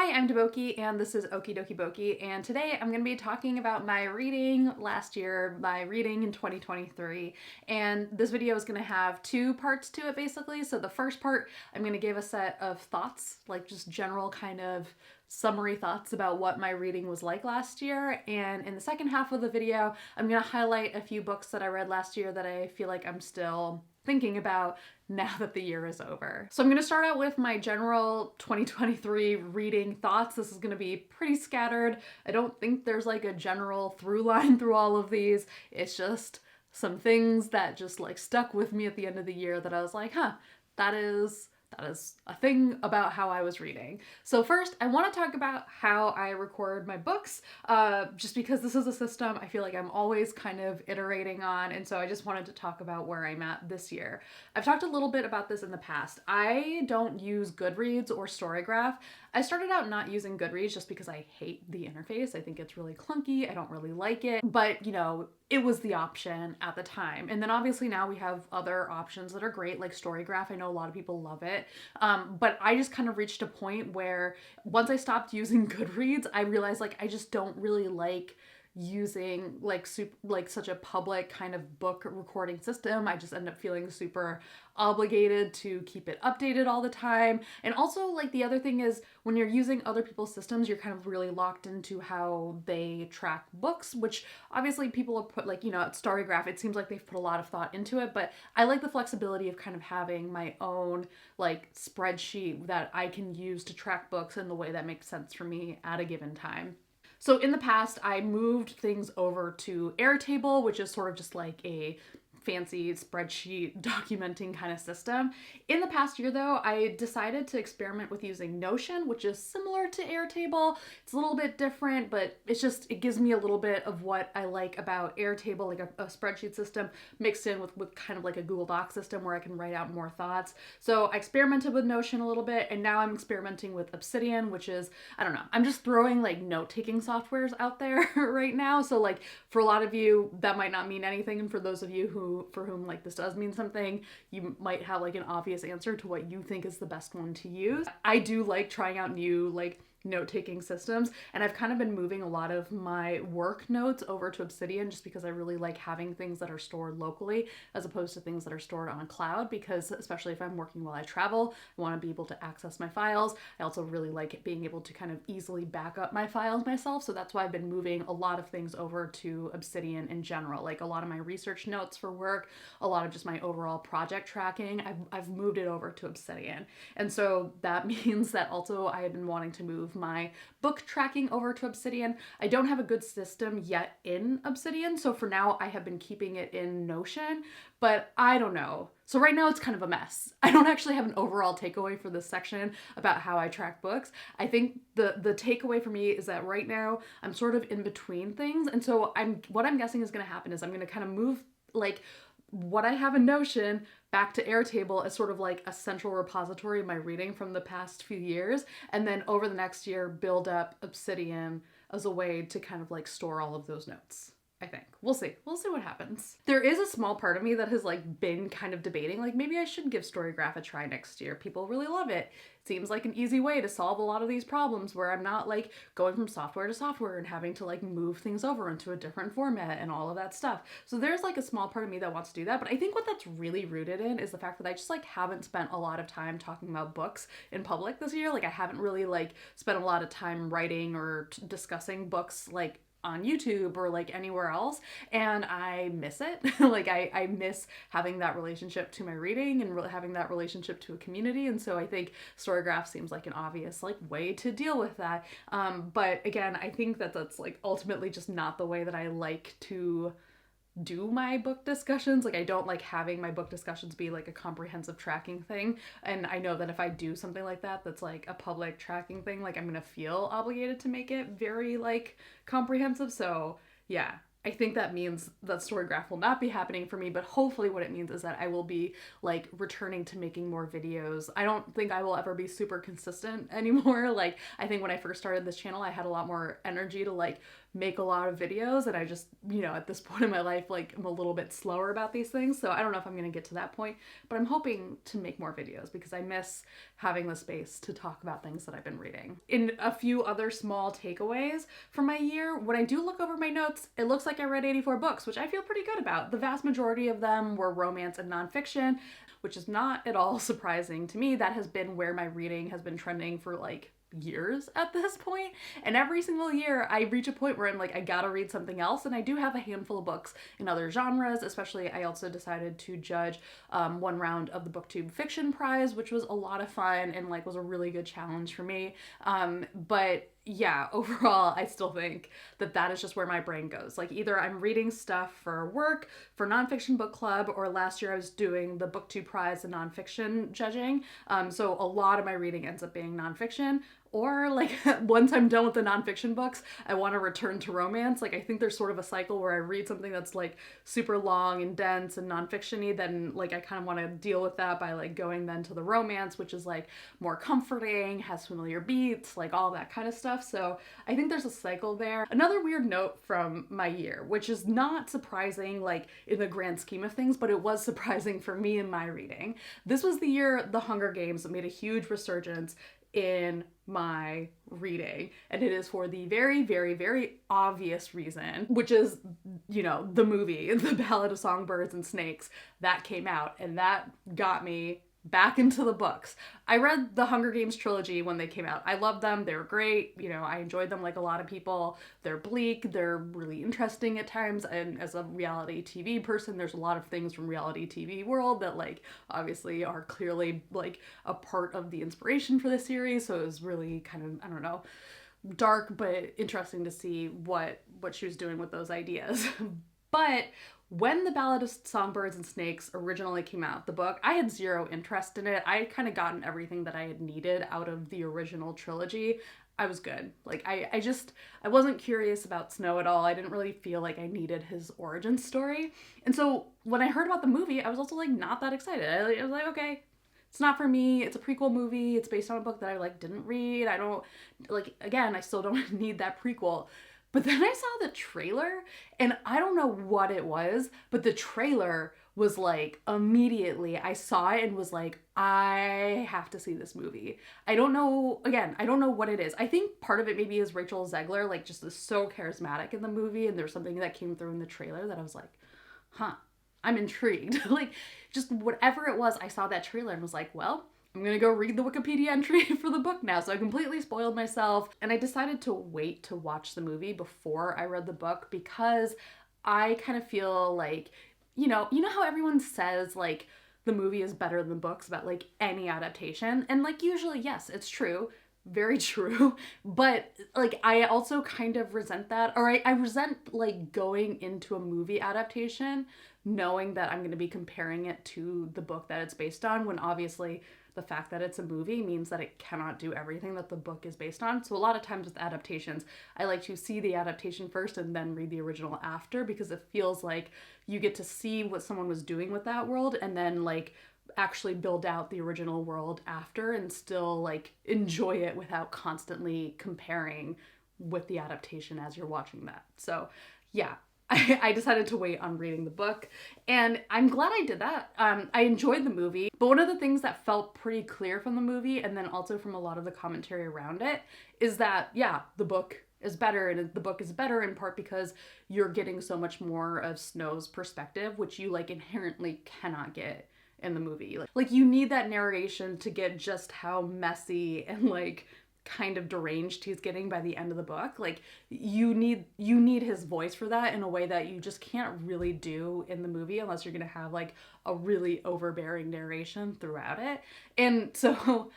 Hi, I'm Deboki, and this is Okie Dokie Boki, and today I'm going to be talking about my reading last year, my reading in 2023, and this video is going to have two parts to it, basically. So the first part, I'm going to give a set of thoughts, like just general kind of summary thoughts about what my reading was like last year, and in the second half of the video, I'm going to highlight a few books that I read last year that I feel like I'm still thinking about now that the year is over. So I'm going to start out with my general 2023 reading thoughts. This is going to be pretty scattered. I don't think there's like a general through line through all of these. It's just some things that just like stuck with me at the end of the year that I was like, that is a thing about how I was reading. So first, I want to talk about how I record my books, just because this is a system I feel like I'm always kind of iterating on, and so I just wanted to talk about where I'm at this year. I've talked a little bit about this in the past. I don't use Goodreads or Storygraph. I started out not using Goodreads just because I hate the interface. I think it's really clunky. I don't really like it, but you know, it was the option at the time. And then obviously now we have other options that are great, like Storygraph. I know a lot of people love it. But I just kind of reached a point where once I stopped using Goodreads, I realized like I just don't really like using like such a public kind of book recording system. I just end up feeling super obligated to keep it updated all the time. And also, like, the other thing is when you're using other people's systems, you're kind of really locked into how they track books, which obviously people have put, like, you know, at Storygraph, it seems like they've put a lot of thought into it, but I like the flexibility of kind of having my own like spreadsheet that I can use to track books in the way that makes sense for me at a given time. So in the past, I moved things over to Airtable, which is sort of just like a fancy spreadsheet documenting kind of system. In the past year though, I decided to experiment with using Notion, which is similar to Airtable. It's a little bit different, but it gives me a little bit of what I like about Airtable, like a spreadsheet system mixed in with kind of like a Google Doc system where I can write out more thoughts. So I experimented with Notion a little bit, and now I'm experimenting with Obsidian, which is, I don't know, I'm just throwing like note-taking softwares out there right now. So like for a lot of you, that might not mean anything, and for those of you for whom like this does mean something, you might have like an obvious answer to what you think is the best one to use. I do like trying out new like note-taking systems, and I've kind of been moving a lot of my work notes over to Obsidian just because I really like having things that are stored locally as opposed to things that are stored on a cloud, because especially if I'm working while I travel, I want to be able to access my files. I also really like being able to kind of easily back up my files myself, so that's why I've been moving a lot of things over to Obsidian in general, like a lot of my research notes for work, a lot of just my overall project tracking. I've moved it over to Obsidian, and so that means that also I have been wanting to move my book tracking over to Obsidian. I don't have a good system yet in Obsidian, so for now I have been keeping it in Notion, but I don't know. So right now it's kind of a mess. I don't actually have an overall takeaway for this section about how I track books. I think the takeaway for me is that right now I'm sort of in between things, and so what I'm guessing is going to happen is I'm going to kind of move like what I have in Notion back to Airtable as sort of like a central repository of my reading from the past few years, and then over the next year build up Obsidian as a way to kind of like store all of those notes. I think. We'll see what happens. There is a small part of me that has like been kind of debating, like maybe I should give Storygraph a try next year. People really love it. It seems like an easy way to solve a lot of these problems where I'm not like going from software to software and having to like move things over into a different format and all of that stuff. So there's like a small part of me that wants to do that, but I think what that's really rooted in is the fact that I just like haven't spent a lot of time talking about books in public this year. Like I haven't really like spent a lot of time writing or discussing books like on YouTube or like anywhere else, and I miss it. Like I miss having that relationship to my reading and having that relationship to a community, and so I think Storygraph seems like an obvious like way to deal with that. But again, I think that that's like ultimately just not the way that I like to do my book discussions. Like I don't like having my book discussions be like a comprehensive tracking thing, and I know that if I do something like that that's like a public tracking thing, like I'm gonna feel obligated to make it very like comprehensive. So yeah, I think that means that storygraph will not be happening for me, but hopefully what it means is that I will be like returning to making more videos. I don't think I will ever be super consistent anymore. Like, I think when I first started this channel, I had a lot more energy to like make a lot of videos, and I just, you know, at this point in my life, like, I'm a little bit slower about these things. So I don't know if I'm gonna get to that point, but I'm hoping to make more videos because I miss having the space to talk about things that I've been reading. In a few other small takeaways from my year, when I do look over my notes, it looks like I read 84 books, which I feel pretty good about. The vast majority of them were romance and nonfiction, which is not at all surprising to me. That has been where my reading has been trending for like years at this point, and every single year I reach a point where I'm like, I gotta read something else. And I do have a handful of books in other genres. Especially, I also decided to judge one round of the BookTube Fiction Prize, which was a lot of fun and like was a really good challenge for me. But yeah, overall, I still think that that is just where my brain goes. Like, either I'm reading stuff for work, for nonfiction book club, or last year I was doing the BookTube Prize and nonfiction judging. So a lot of my reading ends up being nonfiction. Or like once I'm done with the nonfiction books, I want to return to romance. Like, I think there's sort of a cycle where I read something that's like super long and dense and nonfiction-y, then like I kind of want to deal with that by like going then to the romance, which is like more comforting, has familiar beats, like all that kind of stuff. So I think there's a cycle there. Another weird note from my year, which is not surprising like in the grand scheme of things, but it was surprising for me in my reading. This was the year The Hunger Games made a huge resurgence in my reading, and it is for the very, very, very obvious reason, which is, you know, the movie The Ballad of Songbirds and Snakes that came out, and that got me back into the books. I read the Hunger Games trilogy when they came out. I loved them. They were great. You know, I enjoyed them like a lot of people. They're bleak. They're really interesting at times. And as a reality TV person, there's a lot of things from reality TV world that like obviously are clearly like a part of the inspiration for the series. So it was really kind of, I don't know, dark, but interesting to see what she was doing with those ideas. But when The Ballad of Songbirds and Snakes originally came out, the book, I had zero interest in it. I had kind of gotten everything that I had needed out of the original trilogy. I was good. Like, I wasn't curious about Snow at all. I didn't really feel like I needed his origin story. And so when I heard about the movie, I was also like not that excited. I was like, okay, it's not for me. It's a prequel movie. It's based on a book that I like didn't read. I don't, like, again, I still don't need that prequel. But then I saw the trailer, and I don't know what it was, but the trailer was like, immediately I saw it and was like, I have to see this movie. I don't know what it is. I think part of it maybe is Rachel Zegler, like, just is so charismatic in the movie, and there's something that came through in the trailer that I was like, huh, I'm intrigued. Like, just whatever it was, I saw that trailer and was like, well, I'm gonna go read the Wikipedia entry for the book now. So I completely spoiled myself, and I decided to wait to watch the movie before I read the book because I kind of feel like, you know how everyone says like the movie is better than the books about like any adaptation, and like usually yes, it's true. Very true. But like I also kind of resent that, or I resent like going into a movie adaptation knowing that I'm going to be comparing it to the book that it's based on, when obviously the fact that it's a movie means that it cannot do everything that the book is based on. So a lot of times with adaptations, I like to see the adaptation first and then read the original after, because it feels like you get to see what someone was doing with that world and then like actually build out the original world after and still like enjoy it without constantly comparing with the adaptation as you're watching that. So yeah, I decided to wait on reading the book, and I'm glad I did that. I enjoyed the movie, but one of the things that felt pretty clear from the movie, and then also from a lot of the commentary around it, is that, yeah, the book is better, and the book is better in part because you're getting so much more of Snow's perspective, which you like inherently cannot get in the movie. Like you need that narration to get just how messy and like kind of deranged he's getting by the end of the book. Like you need his voice for that in a way that you just can't really do in the movie unless you're gonna have like a really overbearing narration throughout it. And so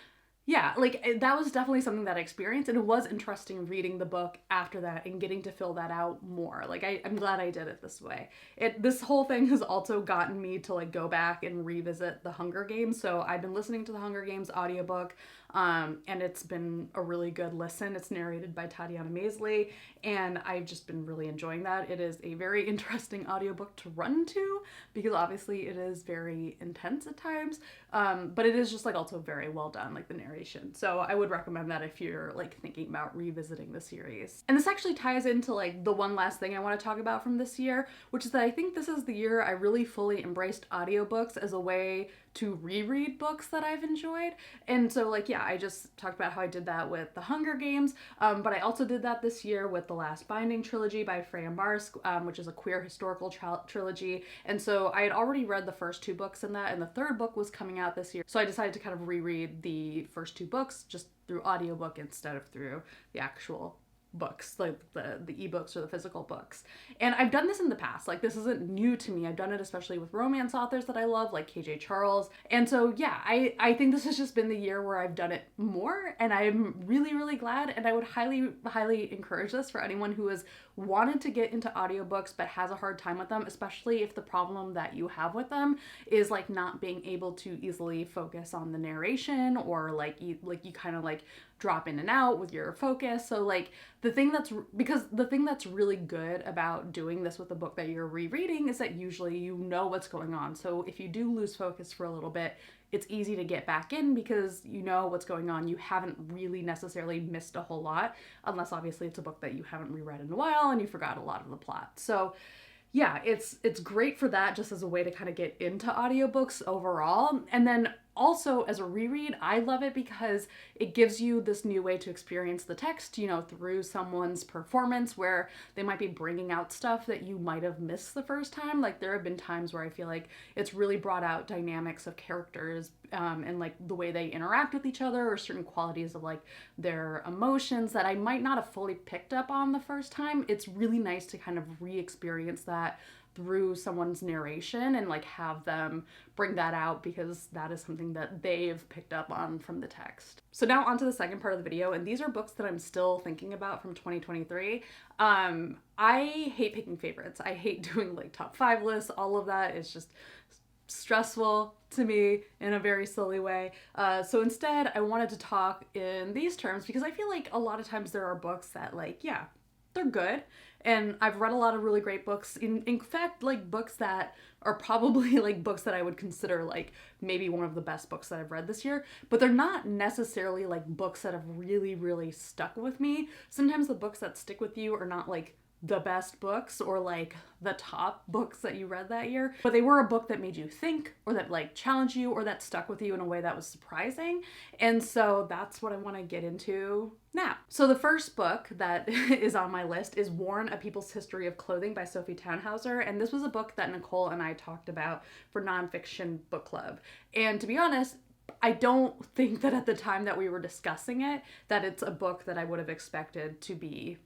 yeah, like that was definitely something that I experienced, and it was interesting reading the book after that and getting to fill that out more. Like I'm glad I did it this way. This whole thing has also gotten me to like go back and revisit The Hunger Games. So I've been listening to The Hunger Games audiobook and it's been a really good listen. It's narrated by Tatiana Maisley, and I've just been really enjoying that. It is a very interesting audiobook to run to because obviously it is very intense at times, but it is just like also very well done, like the narration. So I would recommend that if you're like thinking about revisiting the series. And this actually ties into like the one last thing I want to talk about from this year, which is that I think this is the year I really fully embraced audiobooks as a way to reread books that I've enjoyed. And so like, yeah, I just talked about how I did that with The Hunger Games, but I also did that this year with The Last Binding trilogy by Freya Marsk, which is a queer historical trilogy. And so I had already read the first two books in that, and the third book was coming out this year. So I decided to kind of reread the first two books just through audiobook instead of through the actual books, like the ebooks or the physical books. And I've done this in the past. Like, this isn't new to me. I've done it especially with romance authors that I love, like KJ Charles. And so yeah, I think this has just been the year where I've done it more, and I'm really, really glad. And I would highly encourage this for anyone who has wanted to get into audiobooks but has a hard time with them, especially if the problem that you have with them is like not being able to easily focus on the narration, or like you kind of like drop in and out with your focus. So like the thing that's really good about doing this with a book that you're rereading is that usually you know what's going on. So if you do lose focus for a little bit, it's easy to get back in because you know what's going on. You haven't really necessarily missed a whole lot, unless obviously it's a book that you haven't reread in a while and you forgot a lot of the plot. So yeah, it's great for that, just as a way to kind of get into audiobooks overall. And then also as a reread, I love it because it gives you this new way to experience the text, you know, through someone's performance, where they might be bringing out stuff that you might have missed the first time. Like, there have been times where I feel like it's really brought out dynamics of characters, and like the way they interact with each other, or certain qualities of like their emotions that I might not have fully picked up on the first time. It's really nice to kind of re-experience that through someone's narration and like have them bring that out, because that is something that they've picked up on from the text. So now on to the second part of the video, and these are books that I'm still thinking about from 2023. I hate picking favorites. I hate doing like top 5 lists. All of that is just stressful to me in a very silly way. So instead I wanted to talk in these terms, because I feel like a lot of times there are books that like, yeah, they're good. And I've read a lot of really great books. In fact, like books that are probably like books that I would consider like maybe one of the best books that I've read this year, but they're not necessarily like books that have really, really stuck with me. Sometimes the books that stick with you are not like the best books or like the top books that you read that year, but they were a book that made you think, or that like challenged you, or that stuck with you in a way that was surprising. And so that's what I want to get into now. So the first book that is on my list is Worn: A People's History of Clothing by Sophie Tannhauser. And this was a book that Nicole and I talked about for Nonfiction Book Club. And to be honest, I don't think that at the time that we were discussing it, that it's a book that I would have expected to be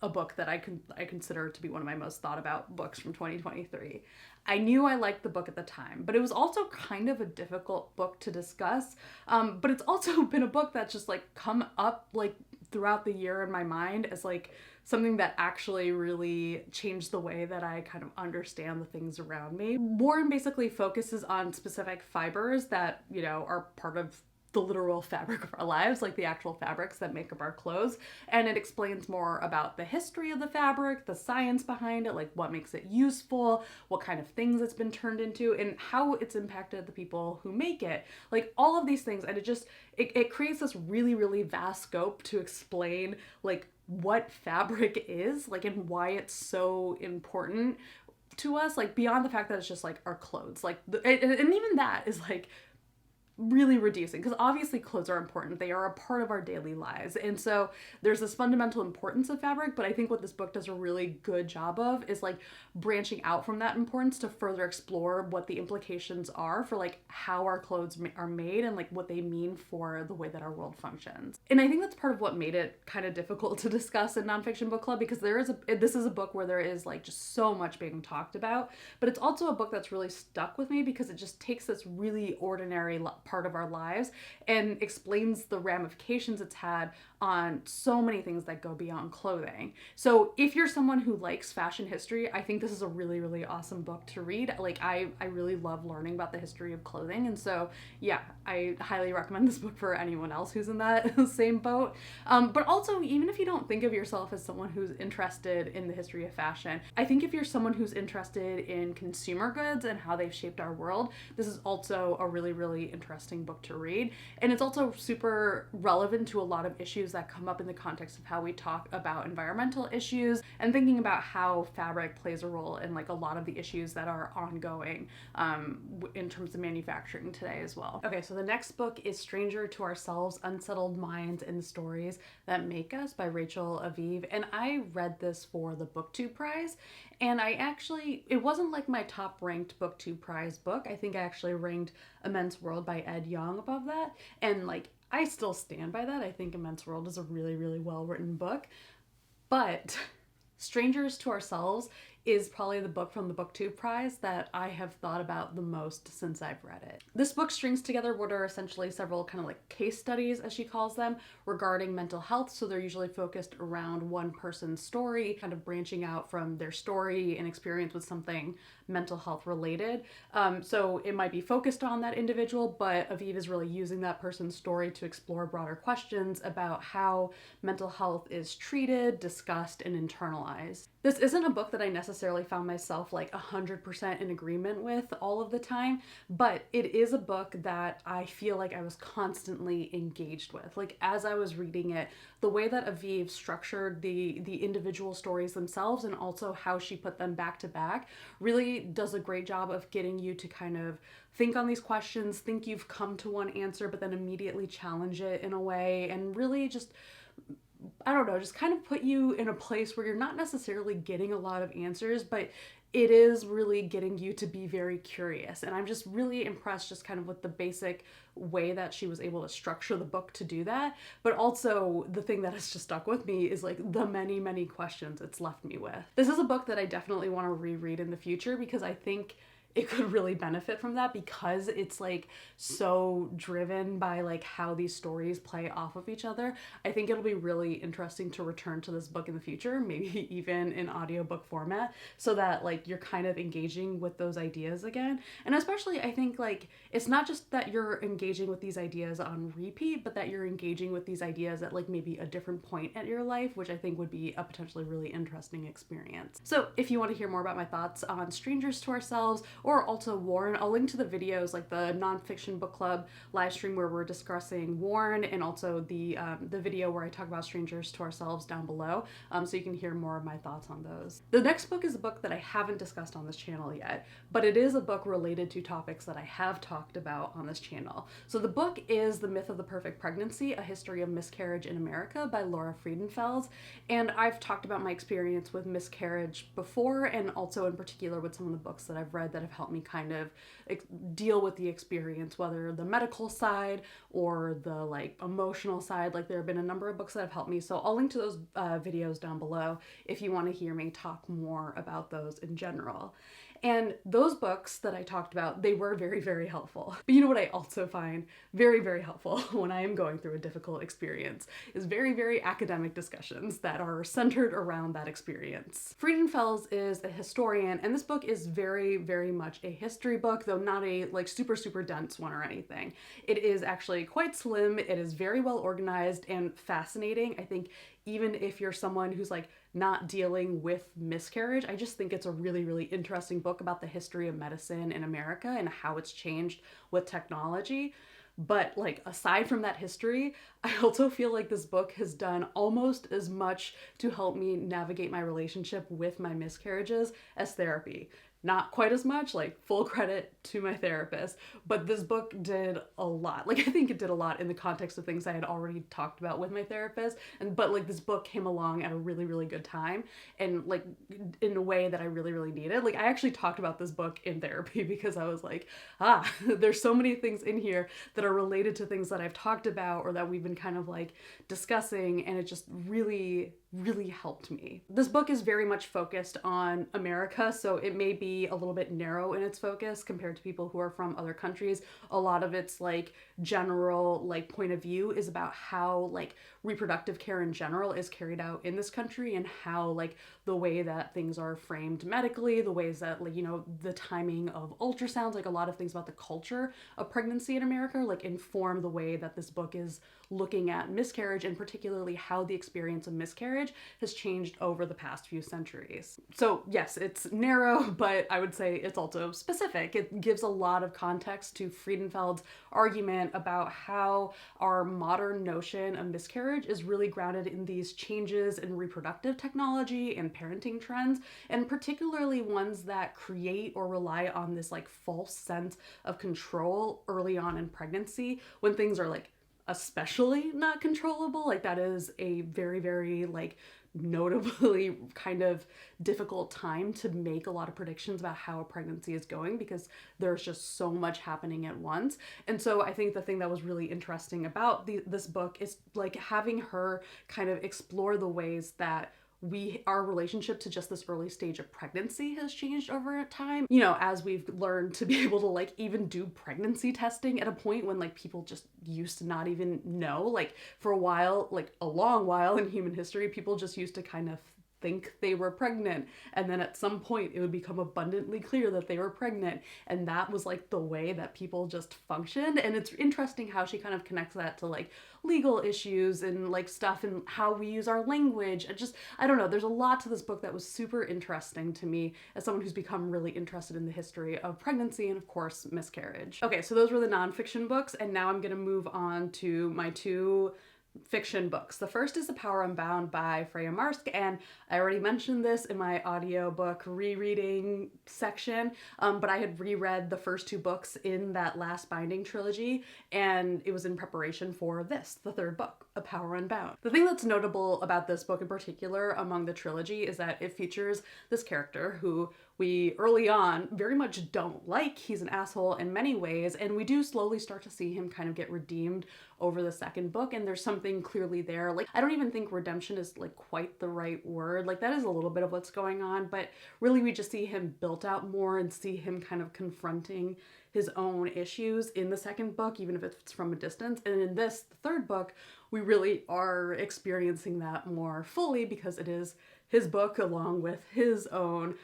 a book that I consider to be one of my most thought about books from 2023. I knew I liked the book at the time, but it was also kind of a difficult book to discuss. But it's also been a book that's just like come up like throughout the year in my mind as like something that actually really changed the way that I kind of understand the things around me. Warren basically focuses on specific fibers that, you know, are part of the literal fabric of our lives, like the actual fabrics that make up our clothes. And it explains more about the history of the fabric, the science behind it, like what makes it useful, what kind of things it's been turned into, and how it's impacted the people who make it. Like all of these things. And it creates this really, really vast scope to explain like what fabric is, like, and why it's so important to us, like beyond the fact that it's just like our clothes, like, and even that is like really reducing, because obviously clothes are important. They are a part of our daily lives. And so there's this fundamental importance of fabric, but I think what this book does a really good job of is like branching out from that importance to further explore what the implications are for like how our clothes are made and like what they mean for the way that our world functions. And I think that's part of what made it kind of difficult to discuss in Nonfiction Book Club, because this is a book where there is like just so much being talked about, but it's also a book that's really stuck with me because it just takes this really ordinary part of our lives and explains the ramifications it's had on so many things that go beyond clothing. So if you're someone who likes fashion history, I think this is a really, really awesome book to read. Like I really love learning about the history of clothing. And so yeah, I highly recommend this book for anyone else who's in that same boat. But also, even if you don't think of yourself as someone who's interested in the history of fashion, I think if you're someone who's interested in consumer goods and how they've shaped our world, this is also a really, really interesting book to read. And it's also super relevant to a lot of issues that come up in the context of how we talk about environmental issues and thinking about how fabric plays a role in like a lot of the issues that are ongoing in terms of manufacturing today as well. Okay, so the next book is Stranger to Ourselves, Unsettled Minds and Stories That Make Us by Rachel Aviv. And I read this for the BookTube prize. And it wasn't like my top ranked BookTube prize book. I think I actually ranked Immense World by Ed Yong above that. And like, I still stand by that. I think Immense World is a really, really well written book. But Strangers to Ourselves is probably the book from the BookTube prize that I have thought about the most since I've read it. This book strings together what are essentially several kind of like case studies, as she calls them, regarding mental health. So they're usually focused around one person's story, kind of branching out from their story and experience with something mental health related. So it might be focused on that individual, but Aviv is really using that person's story to explore broader questions about how mental health is treated, discussed, and internalized. This isn't a book that I necessarily found myself like 100% in agreement with all of the time, but it is a book that I feel like I was constantly engaged with. Like as I was reading it, the way that Aviv structured the individual stories themselves and also how she put them back to back really does a great job of getting you to kind of think on these questions, think you've come to one answer, but then immediately challenge it in a way and really just, I don't know, just kind of put you in a place where you're not necessarily getting a lot of answers, but it is really getting you to be very curious. And I'm just really impressed just kind of with the basic way that she was able to structure the book to do that. But also the thing that has just stuck with me is like the many, many questions it's left me with. This is a book that I definitely want to reread in the future because I think it could really benefit from that because it's like so driven by like how these stories play off of each other. I think it'll be really interesting to return to this book in the future, maybe even in audiobook format, so that like you're kind of engaging with those ideas again. And especially I think like it's not just that you're engaging with these ideas on repeat, but that you're engaging with these ideas at like maybe a different point at your life, which I think would be a potentially really interesting experience. So if you want to hear more about my thoughts on Strangers to Ourselves or also Warren, I'll link to the videos like the Nonfiction book club live stream where we're discussing Warren and also the video where I talk about Strangers to Ourselves down below, so you can hear more of my thoughts on those. The next book is a book that I haven't discussed on this channel yet, but it is a book related to topics that I have talked about on this channel. So the book is The Myth of the Perfect Pregnancy, A History of Miscarriage in America by Laura Friedenfels, and I've talked about my experience with miscarriage before and also in particular with some of the books that I've read that have helped me kind of deal with the experience, whether the medical side or the like emotional side. Like there have been a number of books that have helped me, so I'll link to those videos down below if you want to hear me talk more about those in general. And those books that I talked about, they were very, very helpful. But you know what I also find very, very helpful when I am going through a difficult experience is very, very academic discussions that are centered around that experience. Friedenfels is a historian, and this book is very, very much a history book, though not a like super, super dense one or anything. It is actually quite slim. It is very well organized and fascinating. I think even if you're someone who's like not dealing with miscarriage, I just think it's a really, really interesting book about the history of medicine in America and how it's changed with technology. But like aside from that history, I also feel like this book has done almost as much to help me navigate my relationship with my miscarriages as therapy. Not quite as much, like full credit to my therapist, but this book did a lot. Like I think it did a lot in the context of things I had already talked about with my therapist, but like this book came along at a really, really good time and like in a way that I really, really needed. Like I actually talked about this book in therapy because I was like, there's so many things in here that are related to things that I've talked about or that we've been kind of like discussing, and it just really, really helped me. This book is very much focused on America, so it may be be a little bit narrow in its focus compared to people who are from other countries. A lot of its like general like point of view is about how like reproductive care in general is carried out in this country, and how like the way that things are framed medically, the ways that like, you know, the timing of ultrasounds, like a lot of things about the culture of pregnancy in America like inform the way that this book is looking at miscarriage, and particularly how the experience of miscarriage has changed over the past few centuries. So yes, it's narrow, but I would say it's also specific. It gives a lot of context to Friedenfeld's argument about how our modern notion of miscarriage is really grounded in these changes in reproductive technology and parenting trends, and particularly ones that create or rely on this like false sense of control early on in pregnancy when things are like especially not controllable. Like that is a very, very like notably kind of difficult time to make a lot of predictions about how a pregnancy is going, because there's just so much happening at once. And so I think the thing that was really interesting about this book is like having her kind of explore the ways that our relationship to just this early stage of pregnancy has changed over time. You know, as we've learned to be able to like even do pregnancy testing at a point when like people just used to not even know. Like for a while, like a long while in human history, people just used to kind of think they were pregnant, and then at some point it would become abundantly clear that they were pregnant, and that was like the way that people just functioned. And it's interesting how she kind of connects that to like legal issues and like stuff and how we use our language. I don't know, there's a lot to this book that was super interesting to me as someone who's become really interested in the history of pregnancy and of course miscarriage. Okay, so those were the nonfiction books, and now I'm gonna move on to my two fiction books. The first is The Power Unbound by Freya Marsk, and I already mentioned this in my audiobook rereading section, but I had reread the first two books in that last binding trilogy, and it was in preparation for this, the third book, A Power Unbound. The thing that's notable about this book in particular among the trilogy is that it features this character who we early on very much don't like. He's an asshole in many ways, and we do slowly start to see him kind of get redeemed over the second book, and there's something clearly there. Like, I don't even think redemption is like quite the right word. Like, that is a little bit of what's going on, but really we just see him built out more and see him kind of confronting his own issues in the second book, even if it's from a distance. And in this, the third book, we really are experiencing that more fully because it is his book along with his own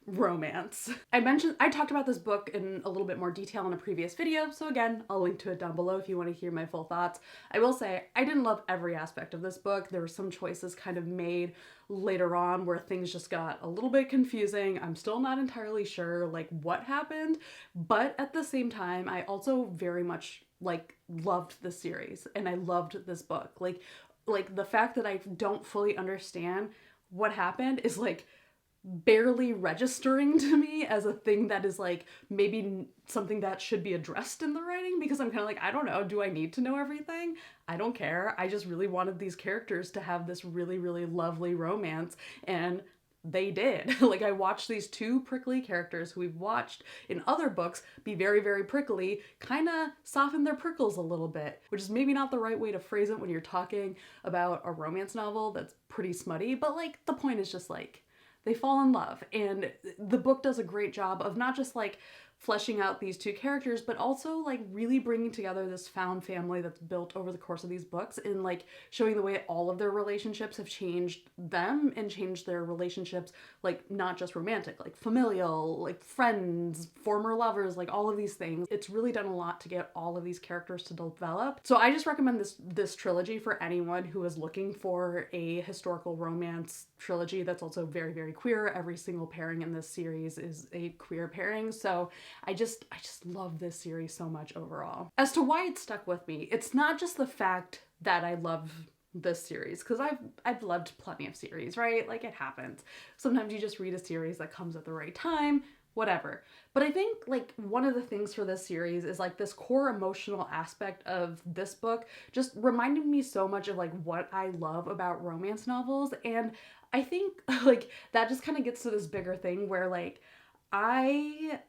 romance. I talked about this book in a little bit more detail in a previous video, so again, I'll link to it down below if you want to hear my full thoughts. I will say, I didn't love every aspect of this book. There were some choices kind of made later on where things just got a little bit confusing. I'm still not entirely sure like what happened, but at the same time, I also very much like loved the series and I loved this book. Like the fact that I don't fully understand what happened is like barely registering to me as a thing that is like maybe something that should be addressed in the writing, because I'm kind of like, I don't know, do I need to know everything? I don't care. I just really wanted these characters to have this really, really lovely romance, and they did. Like, I watched these two prickly characters who we've watched in other books be very, very prickly, kind of soften their prickles a little bit, which is maybe not the right way to phrase it when you're talking about a romance novel that's pretty smutty, but like the point is just like, they fall in love, and the book does a great job of not just like fleshing out these two characters, but also like really bringing together this found family that's built over the course of these books, and like showing the way all of their relationships have changed them and changed their relationships, like not just romantic, like familial, like friends, former lovers, like all of these things. It's really done a lot to get all of these characters to develop. So I just recommend this trilogy for anyone who is looking for a historical romance trilogy that's also very, very queer. Every single pairing in this series is a queer pairing. So I just love this series so much overall. As to why it stuck with me, it's not just the fact that I love this series, because I've loved plenty of series, right? Like, it happens. Sometimes you just read a series that comes at the right time, whatever. But I think like one of the things for this series is like this core emotional aspect of this book just reminded me so much of like what I love about romance novels. And I think like that just kind of gets to this bigger thing where like I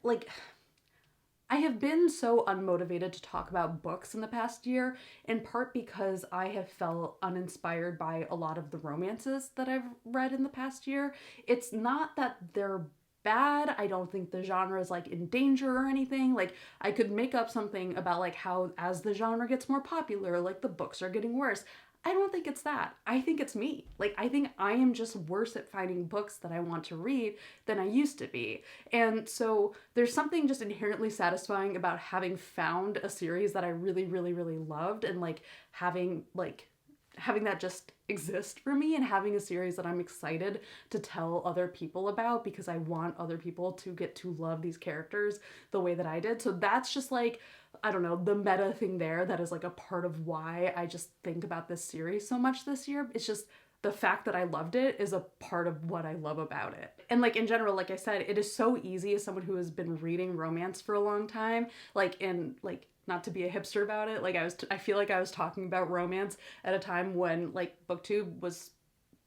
have been so unmotivated to talk about books in the past year, in part because I have felt uninspired by a lot of the romances that I've read in the past year. It's not that they're bad. I don't think the genre is like in danger or anything. Like I could make up something about like how as the genre gets more popular, like the books are getting worse. I don't think it's that. I think it's me. Like, I think I am just worse at finding books that I want to read than I used to be. And so there's something just inherently satisfying about having found a series that I really, really, really loved and having that just exist for me and having a series that I'm excited to tell other people about because I want other people to get to love these characters the way that I did. So that's just like, I don't know, the meta thing there that is like a part of why I just think about this series so much this year. It's just the fact that I loved it is a part of what I love about it. And like in general, like I said, it is so easy as someone who has been reading romance for a long time, not to be a hipster about it, I feel like I was talking about romance at a time when like BookTube was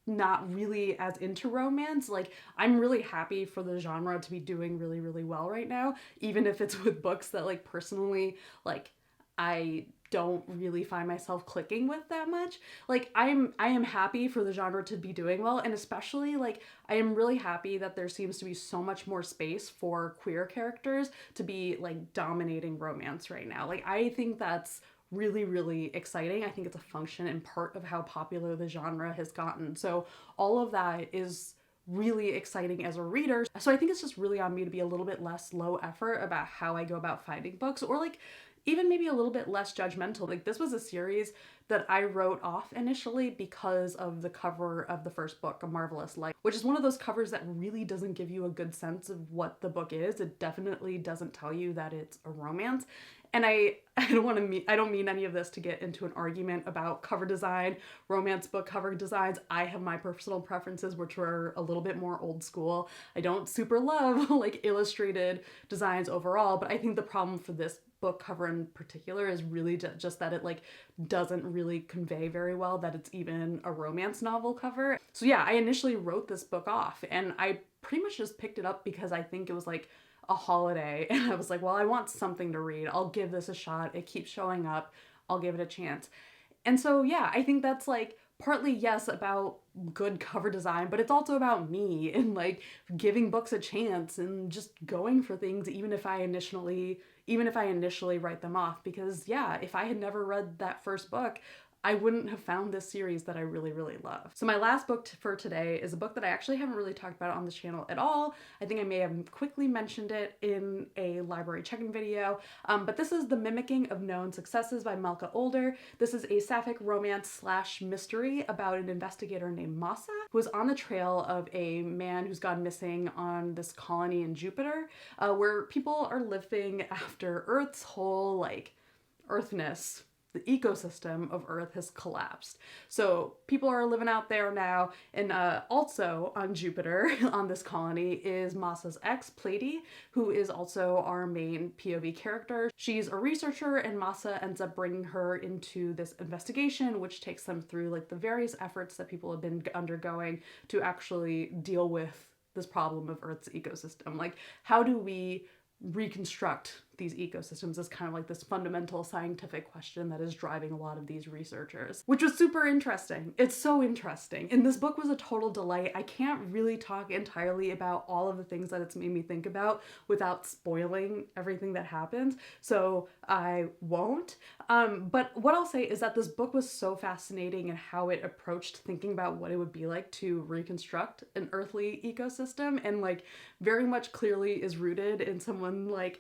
not really as into romance. Like I'm really happy for the genre to be doing really, really well right now, even if it's with books that like personally like I don't really find myself clicking with that much. Like I am happy for the genre to be doing well, and especially like I am really happy that there seems to be so much more space for queer characters to be like dominating romance right now. Like I think that's really, really exciting. I think it's a function and part of how popular the genre has gotten. So all of that is really exciting as a reader. So I think it's just really on me to be a little bit less low effort about how I go about finding books, or like even maybe a little bit less judgmental. Like this was a series that I wrote off initially because of the cover of the first book, A Marvelous Life, which is one of those covers that really doesn't give you a good sense of what the book is. It definitely doesn't tell you that it's a romance. And I don't mean any of this to get into an argument about cover design, romance book cover designs. I have my personal preferences, which are a little bit more old school. I don't super love like illustrated designs overall, but I think the problem for this book cover in particular is really just that it like doesn't really convey very well that it's even a romance novel cover. So yeah, I initially wrote this book off and I pretty much just picked it up because I think it was like a holiday and I was like, well, I want something to read. I'll give this a shot. It keeps showing up. I'll give it a chance. And so yeah, I think that's like partly, yes, about good cover design, but it's also about me and like giving books a chance and just going for things even if I initially write them off. Because yeah, if I had never read that first book, I wouldn't have found this series that I really, really love. So my last book for today is a book that I actually haven't really talked about on this channel at all. I think I may have quickly mentioned it in a library check-in video, but this is The Mimicking of Known Successes by Melka Older. This is a sapphic romance / mystery about an investigator named Masa, who is on the trail of a man who's gone missing on this colony in Jupiter, where people are living after Earth's whole like Earthness. The ecosystem of Earth has collapsed. So people are living out there now, and also on Jupiter, on this colony, is Masa's ex, Plady, who is also our main POV character. She's a researcher, and Masa ends up bringing her into this investigation, which takes them through like the various efforts that people have been undergoing to actually deal with this problem of Earth's ecosystem. Like, how do we reconstruct these ecosystems is kind of like this fundamental scientific question that is driving a lot of these researchers, which was super interesting. It's so interesting. And this book was a total delight. I can't really talk entirely about all of the things that it's made me think about without spoiling everything that happens, so I won't. But what I'll say is that this book was so fascinating in how it approached thinking about what it would be like to reconstruct an earthly ecosystem, and like very much clearly is rooted in someone like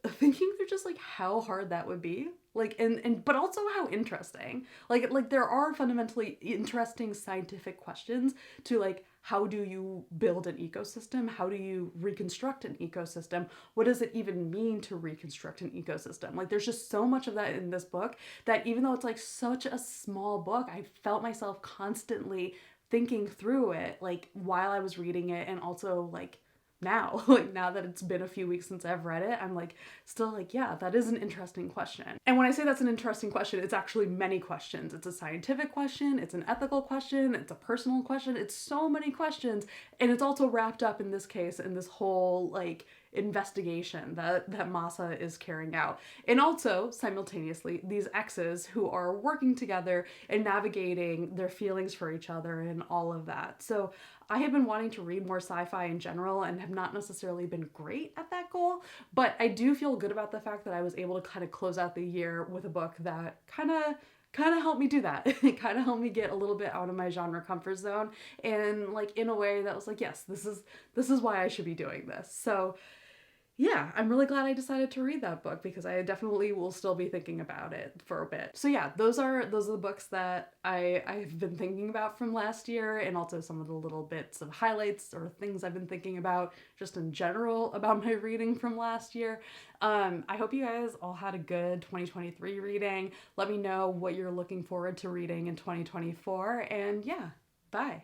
thinking through just like how hard that would be, like and but also how interesting. Like there are fundamentally interesting scientific questions to like, how do you build an ecosystem? How do you reconstruct an ecosystem? What does it even mean to reconstruct an ecosystem? Like there's just so much of that in this book that even though it's like such a small book, I felt myself constantly thinking through it like while I was reading it, and also like now, like now that it's been a few weeks since I've read it, I'm like still like, yeah, that is an interesting question. And when I say that's an interesting question, it's actually many questions. It's a scientific question, it's an ethical question, it's a personal question, it's so many questions. And it's also wrapped up in this case in this whole like investigation that Masa is carrying out. And also, simultaneously, these exes who are working together and navigating their feelings for each other and all of that. So I have been wanting to read more sci-fi in general and have not necessarily been great at that goal, but I do feel good about the fact that I was able to kind of close out the year with a book that kind of helped me do that. It kind of helped me get a little bit out of my genre comfort zone, and like in a way that was like, yes, this is why I should be doing this. So yeah, I'm really glad I decided to read that book because I definitely will still be thinking about it for a bit. So yeah, those are the books that I've been thinking about from last year, and also some of the little bits of highlights or things I've been thinking about just in general about my reading from last year. I hope you guys all had a good 2023 reading. Let me know what you're looking forward to reading in 2024, and yeah, bye.